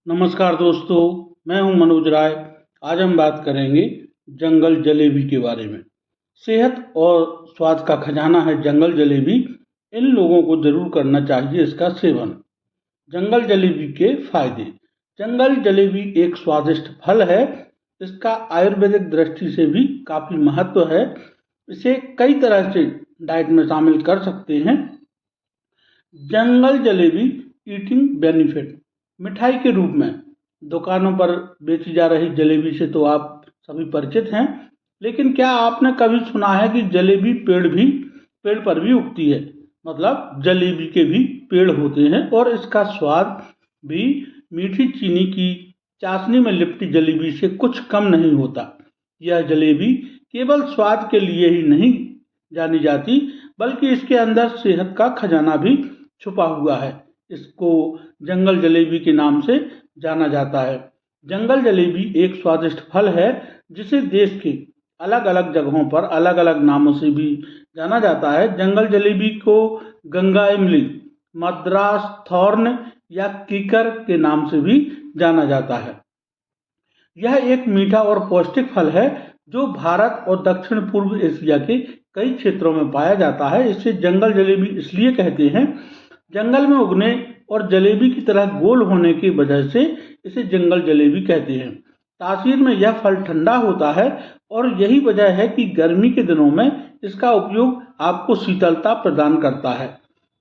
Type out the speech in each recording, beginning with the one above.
नमस्कार दोस्तों, मैं हूं मनोज राय। आज हम बात करेंगे जंगल जलेबी के बारे में। सेहत और स्वाद का खजाना है जंगल जलेबी। इन लोगों को जरूर करना चाहिए इसका सेवन। जंगल जलेबी के फायदे। जंगल जलेबी एक स्वादिष्ट फल है। इसका आयुर्वेदिक दृष्टि से भी काफी महत्व है। इसे कई तरह से डाइट में शामिल कर सकते हैं। जंगल जलेबी ईटिंग बेनिफिट। मिठाई के रूप में दुकानों पर बेची जा रही जलेबी से तो आप सभी परिचित हैं, लेकिन क्या आपने कभी सुना है कि जलेबी पेड़ पर भी उगती है। मतलब जलेबी के भी पेड़ होते हैं और इसका स्वाद भी मीठी चीनी की चाशनी में लिपटी जलेबी से कुछ कम नहीं होता। यह जलेबी केवल स्वाद के लिए ही नहीं जानी जाती, बल्कि इसके अंदर सेहत का खजाना भी छुपा हुआ है। इसको जंगल जलेबी के नाम से जाना जाता है। जंगल जलेबी एक स्वादिष्ट फल है जिसे देश के अलग अलग जगहों पर अलग अलग नामों से भी जाना जाता है। जंगल जलेबी को गंगा इमली, मद्रास थॉर्न या कीकर के नाम से भी जाना जाता है। यह एक मीठा और पौष्टिक फल है जो भारत और दक्षिण पूर्व एशिया के कई क्षेत्रों में पाया जाता है। इसे जंगल जलेबी इसलिए कहते हैं, जंगल में उगने और जलेबी की तरह गोल होने की वजह से इसे जंगल जलेबी कहते हैं। तासीर में यह फल ठंडा होता है और यही वजह है कि गर्मी के दिनों में इसका उपयोग आपको शीतलता प्रदान करता है।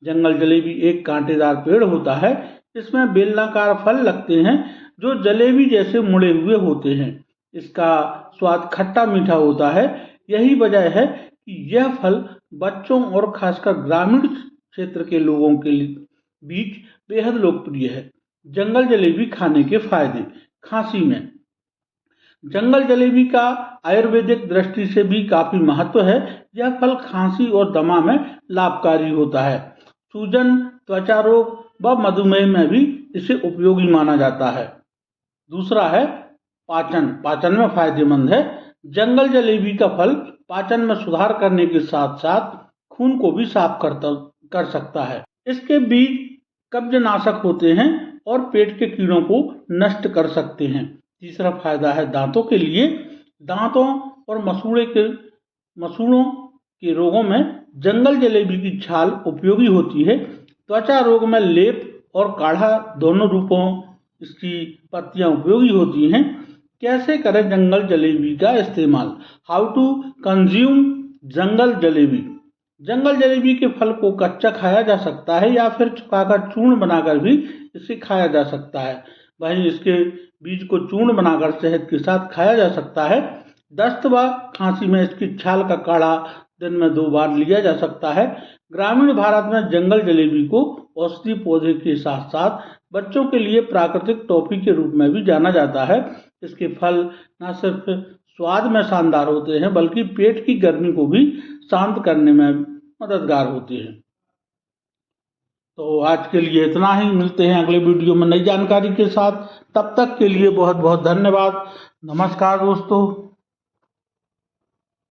जंगल जलेबी एक कांटेदार पेड़ होता है। इसमें बेलनाकार फल लगते हैं जो जलेबी जैसे मुड़े हुए होते हैं। इसका स्वाद खट्टा मीठा होता है। यही वजह है कि यह फल बच्चों और खासकर ग्रामीण क्षेत्र के लोगों के बीच बेहद लोकप्रिय है। जंगल जलेबी खाने के फायदे। खांसी में जंगल जलेबी का आयुर्वेदिक दृष्टि से भी काफी महत्व है। यह फल खांसी और दमा में लाभकारी होता है। सूजन, त्वचा रोग व मधुमेह में भी इसे उपयोगी माना जाता है। दूसरा है पाचन में फायदेमंद है। जंगल जलेबी का फल पाचन में सुधार करने के साथ साथ खून को भी साफ कर सकता है। इसके बीज कब्जनाशक होते हैं और पेट के कीड़ों को नष्ट कर सकते हैं। तीसरा फायदा है दांतों के लिए। दांतों और मसूड़ों के रोगों में जंगल जलेबी की छाल उपयोगी होती है। त्वचा रोग में लेप और काढ़ा दोनों रूपों इसकी पत्तियां उपयोगी होती हैं। कैसे करें जंगल जलेबी का इस्तेमाल। हाउ टू कंज्यूम जंगल जलेबी। जंगल जलेबी के फल को कच्चा खाया जा सकता है या फिर सुखाकर चूर्ण बनाकर भी इसे खाया जा सकता है। वहीं इसके बीज को चूर्ण बनाकर शहद के साथ खाया जा सकता है। दस्त व खांसी में इसकी छाल का काढ़ा दिन में 2 बार लिया जा सकता है। ग्रामीण भारत में जंगल जलेबी को औषधि पौधे के साथ साथ बच्चों के लिए प्राकृतिक टॉफी के रूप में भी जाना जाता है। इसके फल न सिर्फ स्वाद में शानदार होते हैं, बल्कि पेट की गर्मी को भी शांत करने में मददगार होते हैं। तो आज के लिए इतना ही। मिलते हैं अगले वीडियो में नई जानकारी के साथ। तब तक के लिए बहुत बहुत धन्यवाद। नमस्कार दोस्तों।